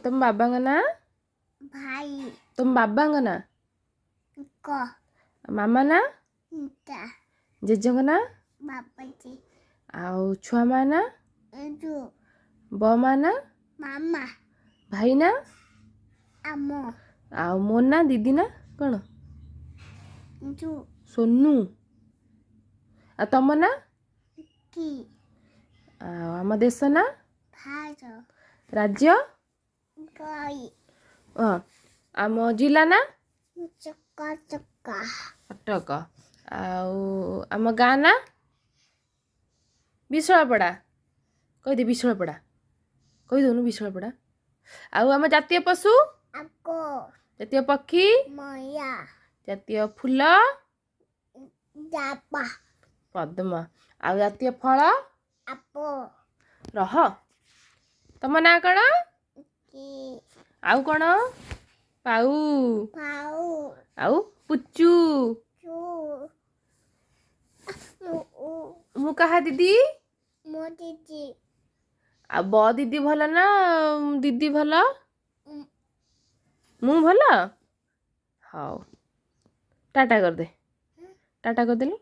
तुम बाबा का ना भाई तुम बाबा का ना को मामा ना ता जेजे का ना बाबा जी आउ छुआ मा ना जो ब मा ना मामा भाई ना अमो आउ मो ना दीदी ना कौन जो सोनू आ तम ना की आम देश ना भाजो राज्य गई आम जिला ना चक्का चक्का कटक आउ आम गाँ ना विशालपड़ा कहीदे विशालपड़ा कहीदौनु विशालपड़ा आउ आम जातीय पशु अको जातीय पक्षी मया जातीय फूल जापा पद्म आउ जातीय फल अपो रह तम ना कौन की आउ कौन पाऊ पाऊ आउ पुचू चू मु कहा दीदी मोदी जी आ ब दीदी भल ना दीदी भल मु भल हाउ टाटा कर दे टाटा कर देलु